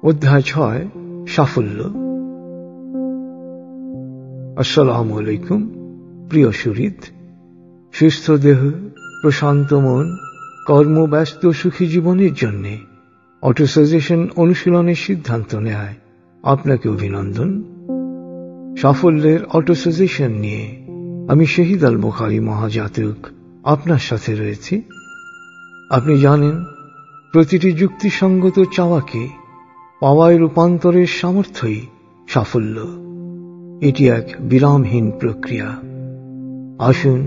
অধ্যায় 6 সাফল্য। আসসালামু আলাইকুম প্রিয় সুহৃদ। সুস্থ দেহ, প্রশান্ত মন, কর্মব্যস্ত সুখী জীবনের জন্য অটোসাজেশন অনুশীলনের সিদ্ধান্ত নেয় আপনাকে অভিনন্দন। সাফল্যের অটোসাজেশন নিয়ে আমি শহীদ আল বুখারী মহাজাতক আপনার সাথে রয়েছি। আপনি জানেন, প্রতিটি যুক্তিসঙ্গত চাওয়াকে পাওয়ায় রূপান্তরের সামর্থ্যই সাফল্য। এটি এক বিরামহীন প্রক্রিয়া। আসুন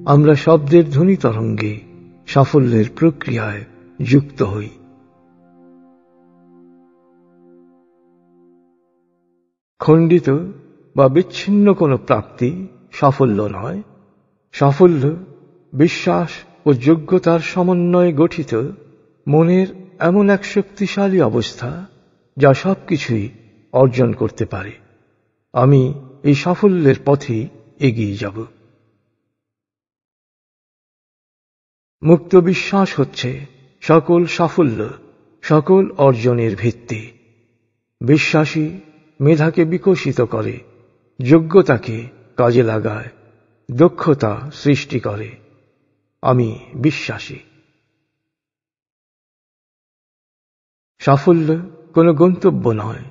আমরা শব্দের ধ্বনি তরঙ্গে সাফল্যের প্রক্রিয়ায় যুক্ত হই। খণ্ডিত বা বিচ্ছিন্ন কোনো প্রাপ্তি সাফল্য নয়। সাফল্য বিশ্বাস ও যোগ্যতার সমন্বয়ে গঠিত মনের এমন এক শক্তিশালী অবস্থা যা সবকিছুই অর্জন করতে পারে। আমি এই সাফল্যের পথেই এগিয়ে যাব। মুক্ত বিশ্বাস হচ্ছে সকল সাফল্য, সকল অর্জনের ভিত্তি। বিশ্বাসী মেধাকে বিকশিত করে, যোগ্যতাকে কাজে লাগায়, দক্ষতা সৃষ্টি করে। আমি বিশ্বাসী। সাফল্য কোনো গন্তব্য নয়,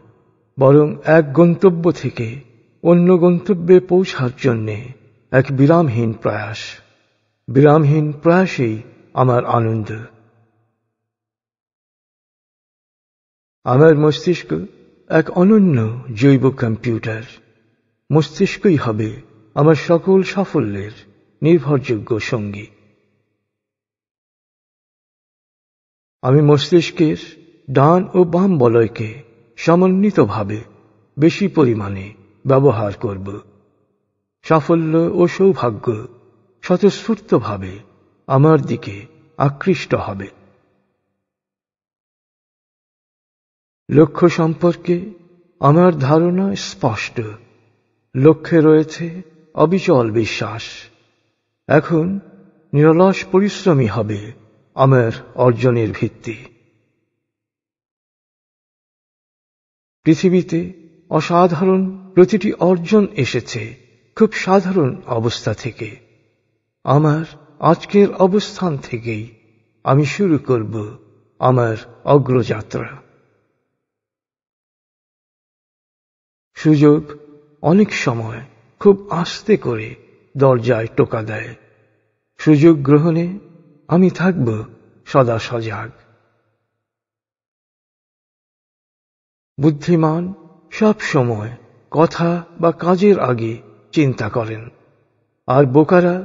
বরং এক গন্তব্য থেকে অন্য গন্তব্যে পৌঁছার জন্য এক বিরামহীন প্রয়াস। বিরামহীন প্রয়াসেই আমার আনন্দ। আমার মস্তিষ্ক এক অনন্য জৈব কম্পিউটার। মস্তিষ্কই হবে আমার সকল সাফল্যের নির্ভরযোগ্য সঙ্গী। আমি মস্তিষ্কের ডান ও বাম বলয়কে সমন্বিতভাবে বেশি পরিমাণে ব্যবহার করব। সাফল্য ও সৌভাগ্য স্বতঃস্ফূর্তভাবে আমার দিকে আকৃষ্ট হবে। লক্ষ্য সম্পর্কে আমার ধারণা স্পষ্ট। লক্ষ্যে রয়েছে অবিচল বিশ্বাস। এখন নিরলস পরিশ্রমী হবে আমার অর্জনের ভিত্তি। পৃথিবীতে অসাধারণ প্রতিটি অর্জন এসেছে খুব সাধারণ অবস্থা থেকে। আমার আজকের অবস্থান থেকেই আমি শুরু করব আমার অগ্রযাত্রা। সুযোগ অনেক সময় খুব আস্তে করে দরজায় টোকা দেয়। সুযোগ গ্রহণে আমি থাকব সদা সজাগ। বুদ্ধিমান সব সময় কথা বা কাজের আগে চিন্তা করেন, আর বোকারা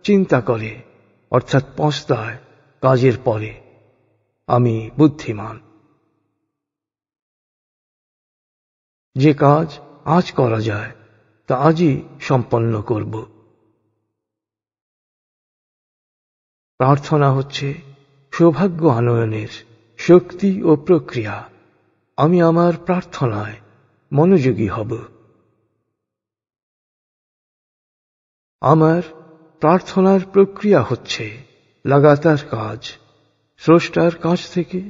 চিন্তা করে অর্থাৎ পস্তায় কাজের পরে। আমি বুদ্ধিমান। যে কাজ আজ করা যায় তা আজই সম্পন্ন করব। প্রার্থনা হচ্ছে সৌভাগ্য আনয়নের শক্তি ও প্রক্রিয়া। আমি আমার প্রার্থনায় মনোযোগী হব। আমার প্রার্থনার প্রক্রিয়া হচ্ছে লাগাতার কাজ। স্রষ্টার কাছ থেকে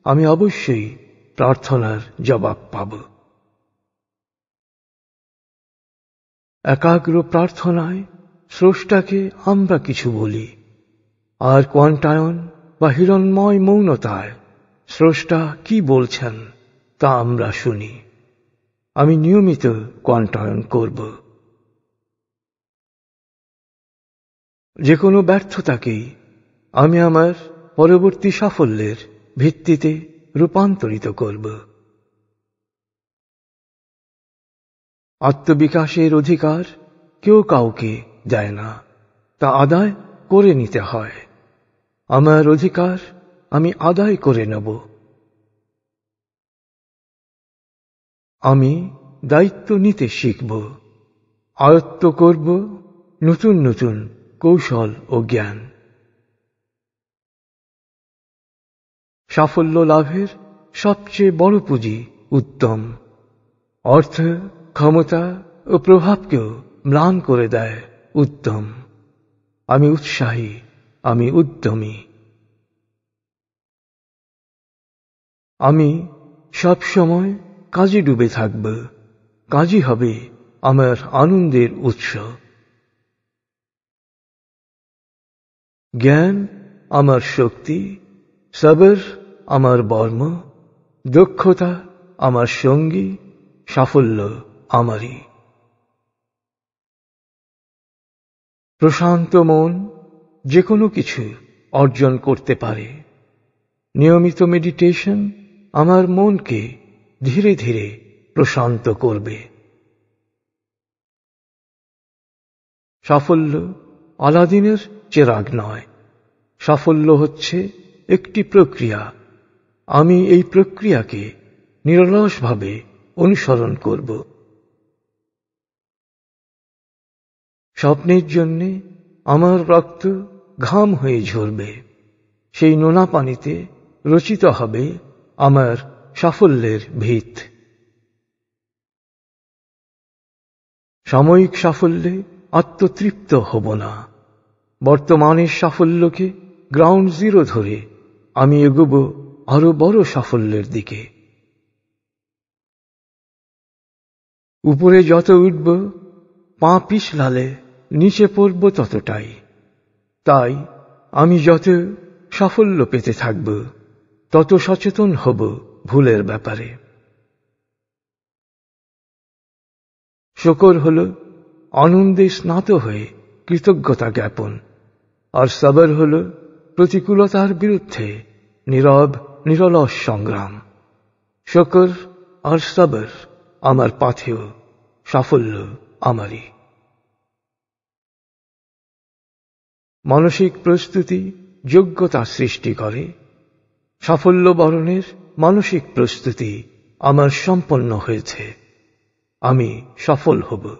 আমি অবশ্যই প্রার্থনার জবাব পাব। একাগ্র প্রার্থনায় স্রষ্টাকে আমরা কিছু বলি, আর কোয়ান্টায়ন বা হিরণ্ময় মৌনতায় স্রষ্টা কি বলছেন তা আমরা শুনি। আমি নিয়মিত কোয়ান্টায়ন করব। যে কোনো ব্যর্থতাকেই আমি আমার পরবর্তী সাফল্যের ভিত্তিতে রূপান্তরিত করব। আত্মবিকাশের অধিকার কেউ কাউকে দেয় না, তা আদায় করে নিতে হয়। আমার অধিকার আমি আদায় করে নেব। আমি দায়িত্ব নিতে শিখব, আয়ত্ত করব নতুন নতুন কৌশল ও জ্ঞান। সাফল্য লাভের সবচেয়ে বড় পুঁজি উদ্যম। অর্থ, ক্ষমতা ও প্রভাবকেও ম্লান করে দেয় উদ্যম। আমি উৎসাহী, আমি উদ্যমী। আমি সব সময় কাজে ডুবে থাকব। কাজই হবে আমার আনন্দের উৎস। জ্ঞান আমার শক্তি, সবর আমার বর্ম, দক্ষতা আমার সঙ্গী, সাফল্য আমারই। প্রশান্ত মন যে কোনো কিছু অর্জন করতে পারে। নিয়মিত মেডিটেশন আমার মনকে ধীরে ধীরে প্রশান্ত করবে। সাফল্য আলাদিনের চেরাগ নয়, সাফল্য হচ্ছে একটি প্রক্রিয়া। আমি এই প্রক্রিয়াকে নিরলসভাবে অনুসরণ করব। স্বপ্নের জন্য আমার রক্ত ঘাম হয়ে ঝরবে। সেই নোনা পানিতে রচিত হবে আমার সাফল্যের ভিত। সাময়িক সাফল্যে আত্মতৃপ্ত হব না। বর্তমানের সাফল্যকে গ্রাউন্ড জিরো ধরে আমি এগোব আরো বড় সাফল্যের দিকে। উপরে যত উঠব, পা পিছলালে নিচে পড়ব ততটাই। তাই আমি যত সাফল্য পেতে থাকব, তত সচেতন হব ভুলের ব্যাপারে। শুকর হল আনন্দে স্নাত হয়ে কৃতজ্ঞতা জ্ঞাপন, আর সবর হল প্রতিকূলতার বিরুদ্ধে নীরব নিরলস সংগ্রাম। শুকর আর সবর আমার পাথেয়, সাফল্য আমারই। মানসিক প্রস্তুতি যোগ্যতা সৃষ্টি করে। সাফল্য বরণের মানসিক প্রস্তুতি আমার সম্পন্ন হয়েছে। আমি সফল হব।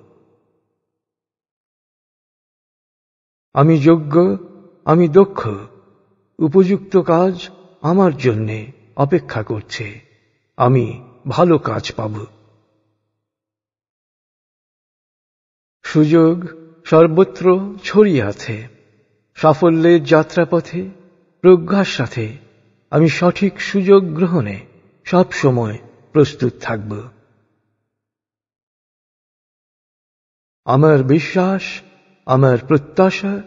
আমি যোগ্য, আমি দক্ষ। উপযুক্ত কাজ আমার জন্যে অপেক্ষা করছে। আমি ভালো কাজ পাব। সুযোগ সর্বত্র ছড়িয়ে আছে। সাফল্যের যাত্রাপথে প্রজ্ঞার সাথে আমি সঠিক সুযোগ গ্রহণে সব সময় প্রস্তুত থাকব। আমার বিশ্বাস, আমার প্রত্যাশা,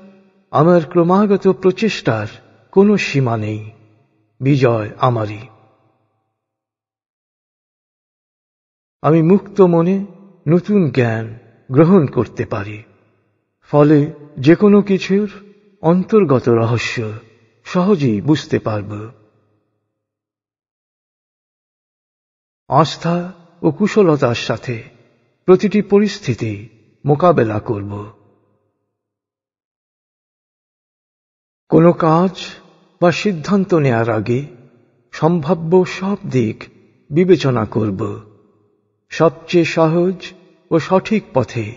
আমার ক্রমাগত প্রচেষ্টার কোনো সীমা নেই। বিজয় আমারই। আমি মুক্ত মনে নতুন জ্ঞান গ্রহণ করতে পারি। ফলে যে কোনো কিছুর অন্তর্গত রহস্য সহজেই বুঝতে পারব। আস্থা ও কুশলতার সাথে প্রতিটি পরিস্থিতি মোকাবেলা করব। কোনো কাজ বা সিদ্ধান্ত নেয়ার আগে সম্ভাব্য সব দিক বিবেচনা করব। সবচেয়ে সহজ ও সঠিক পথে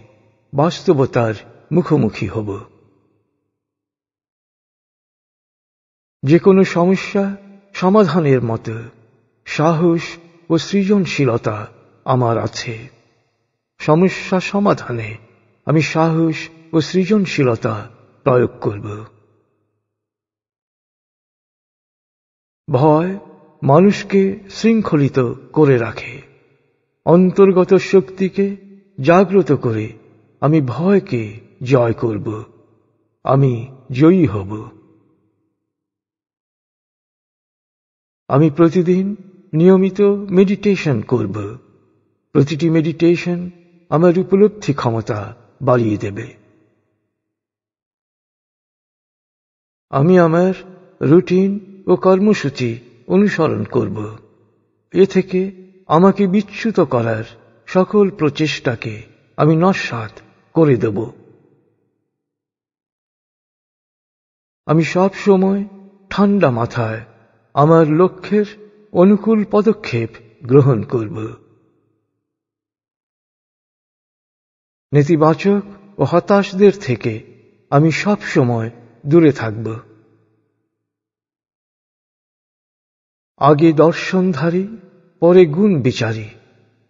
বাস্তবতার মুখোমুখি হব। যে কোনো সমস্যা সমাধানের মতো সাহস ও সৃজনশীলতা আমার আছে। সমস্যা সমাধানে আমি সাহস ও সৃজনশীলতা প্রয়োগ করব। ভয় মানুষকে শৃঙ্খলিত করে রাখে। অন্তর্গত শক্তিকে জাগ্রত করে আমি ভয়কে জয় করব। আমি জয়ী হব। আমি প্রতিদিন নিয়মিত মেডিটেশন করব। প্রতিটি মেডিটেশন আমার উপলব্ধি ক্ষমতা বাড়িয়ে দেবে। আমি আমার রুটিন ও কর্মসূচি অনুসরণ করব। এ থেকে আমাকে বিচ্যুত করার সকল প্রচেষ্টাকে আমি নস্যাৎ করে দেব। আমি সব সময় ঠান্ডা মাথায় আমার লক্ষ্যের অনুকূল পদক্ষেপ গ্রহণ করব। নেতিবাচক ও হতাশদের থেকে আমি সব সময় দূরে থাকব। আগে দর্শনধারী, পরে গুণ বিচারী।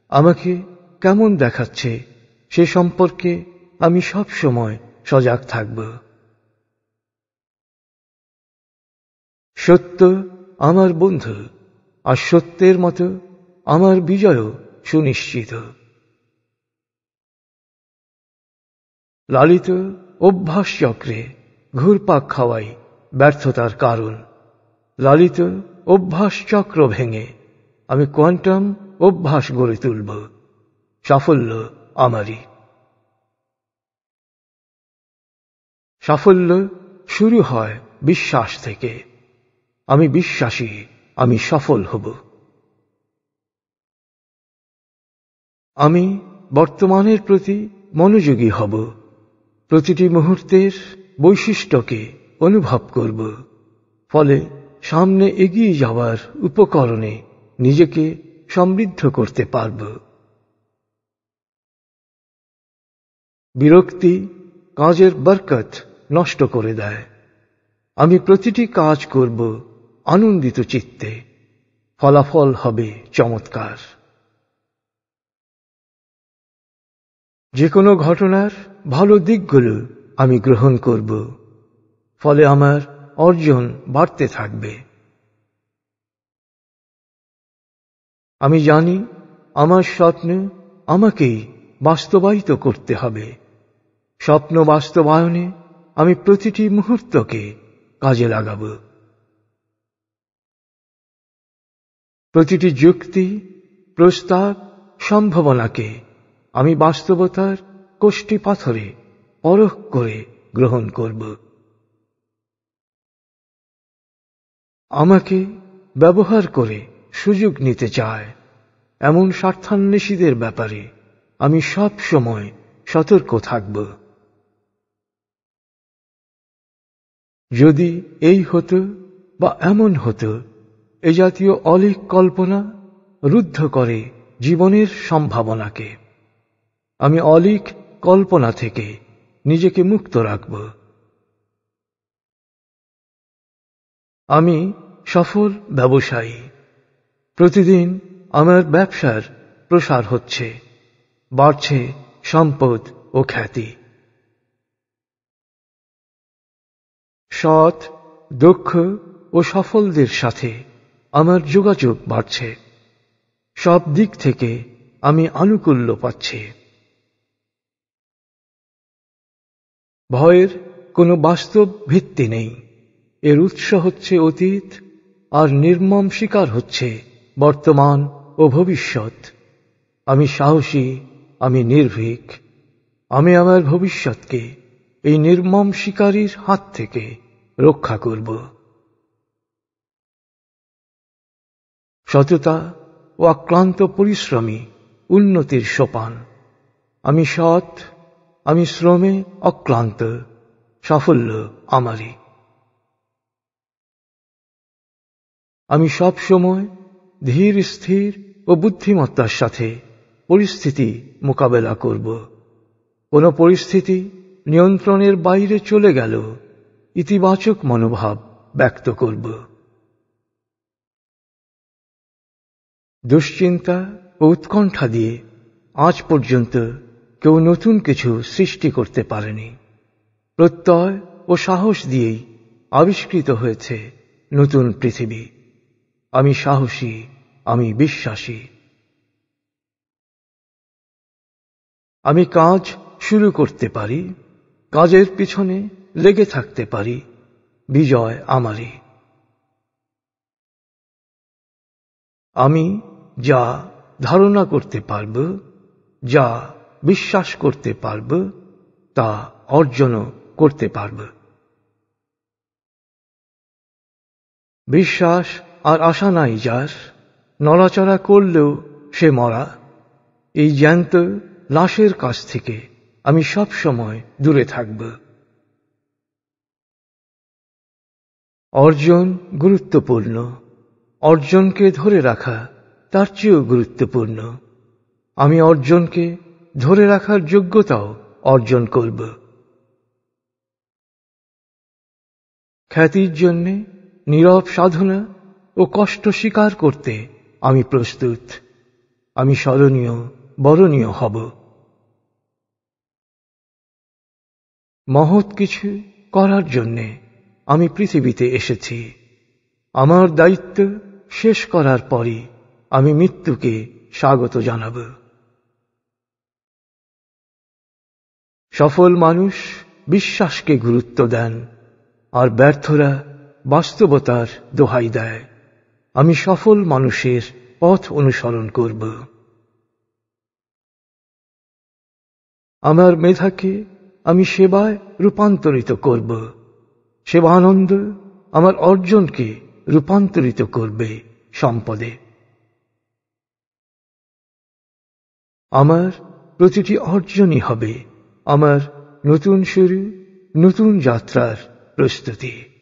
আমাকে কেমন দেখাচ্ছে সে সম্পর্কে আমি সব সময় সজাগ থাকব। সত্য আমার বন্ধু, আর সত্যের মতো আমার বিজয়ও সুনিশ্চিত। লালিত অভ্যাস চক্রে ঘুরপাক খাওয়াই ব্যর্থতার কারণ। লালিত অভ্যাস চক্র ভেঙে আমি কোয়ান্টাম অভ্যাস গড়ে তুলব। সাফল্য আমারই। সাফল্য শুরু হয় বিশ্বাস থেকে। আমি বিশ্বাসী আমি সফল হব। আমি বর্তমানের প্রতি মনোযোগী হব। প্রতিটি মুহূর্তের বৈশিষ্ট্যকে অনুভব করব। ফলে সামনে এগিয়ে যাওয়ার উপকরণে নিজেকে সমৃদ্ধ করতে পারব। বিরক্তি কাজের বরকত নষ্ট করে দেয়। আমি প্রতিটি কাজ করব আনন্দিত চিত্তে। ফলাফল হবে চমৎকার। যে কোনো ঘটনার ভালো দিকগুলো আমি গ্রহণ করব। ফলে আমার অর্জন বাড়তে থাকবে। আমি জানি আমার স্বপ্ন আমাকেই বাস্তবায়িত করতে হবে। স্বপ্ন বাস্তবায়নে আমি প্রতিটি মুহূর্তকে কাজে লাগাব। প্রতিটি যুক্তি, প্রস্তাব, সম্ভাবনাকে আমি বাস্তবতার কষ্টি পাথরে পরখ করে গ্রহণ করব। আমাকে ব্যবহার করে সুযোগ নিতে চায় এমন স্বার্থান্বেষীদের ব্যাপারে আমি সব সময় সতর্ক থাকব। যদি এই হতো বা এমন হতো, এ জাতীয় অলীক কল্পনা রুদ্ধ করে জীবনের সম্ভাবনাকে। আমি অলীক কল্পনা থেকে নিজেকে মুক্ত রাখব। আমি সফল ব্যবসায়ী। প্রতিদিন আমার ব্যবসার প্রসার হচ্ছে, বাড়ছে সম্পদ ও খ্যাতি। সৎ, দক্ষ ও সফলদের সাথে আমার যোগাযোগ বাড়ছে। সব দিক থেকে আমি আনুকূল্য পাচ্ছি। ভয়ের কোনো বাস্তব ভিত্তি নেই। এর উৎস হচ্ছে অতীত, আর নির্মম শিকার হচ্ছে বর্তমান ও ভবিষ্যৎ। আমি সাহসী, আমি নির্ভীক। আমি আমার ভবিষ্যৎকে এই নির্মম শিকারীর হাত থেকে রক্ষা করব। সততা ও অক্লান্ত পরিশ্রমী উন্নতির সোপান। আমি সৎ, আমি শ্রমে অক্লান্ত। সাফল্য আমারই। আমি সব সময় ধীর স্থির ও বুদ্ধিমত্তার সাথে পরিস্থিতি মোকাবেলা করব। কোন পরিস্থিতি নিয়ন্ত্রণের বাইরে চলে গেল ইতিবাচক মনোভাব ব্যক্ত করব। দুশ্চিন্তা ও উৎকণ্ঠা দিয়ে আজ পর্যন্ত কেউ নতুন কিছু সৃষ্টি করতে পারেনি। প্রত্যয় ও সাহস দিয়েই আবিষ্কৃত হয়েছে নতুন পৃথিবী। আমি সাহসী, আমি বিশ্বাসী। আমি কাজ শুরু করতে পারি, কাজের পিছনে লেগে থাকতে পারি। বিজয় আমারই। আমি যা ধারণা করতে পারব, যা বিশ্বাস করতে পারব, তা অর্জনও করতে পারব। বিশ্বাস আর আশা নাই যার, নড়াচড়া করলেও সে মরা। এই জ্যান্ত লাশের কাছ থেকে আমি সব সময় দূরে থাকব। অর্জন গুরুত্বপূর্ণ, অর্জনকে ধরে রাখা তার চেয়েও গুরুত্বপূর্ণ। আমি অর্জনকে ধরে রাখার যোগ্যতাও অর্জন করব। খ্যাতির জন্যে নীরব সাধনা ও কষ্ট স্বীকার করতে আমি প্রস্তুত। আমি স্মরণীয়, বরণীয় হব। মহৎ কিছু করার জন্যে আমি পৃথিবীতে এসেছি। আমার দায়িত্ব শেষ করার পরই আমি মৃত্যুকে স্বাগত জানাব। সফল মানুষ বিশ্বাসকে গুরুত্ব দেন, আর ব্যর্থরা বাস্তবতার দোহাই দেয়। আমি সফল মানুষের পথ অনুসরণ করব। আমার মেধাকে আমি সেবায় রূপান্তরিত করব। সেবানন্দ আমার অর্জনকে রূপান্তরিত করবে সম্পদে। আমার প্রতিটি অর্জনই হবে আমার নতুন শুরু, নতুন যাত্রার প্রস্তুতি।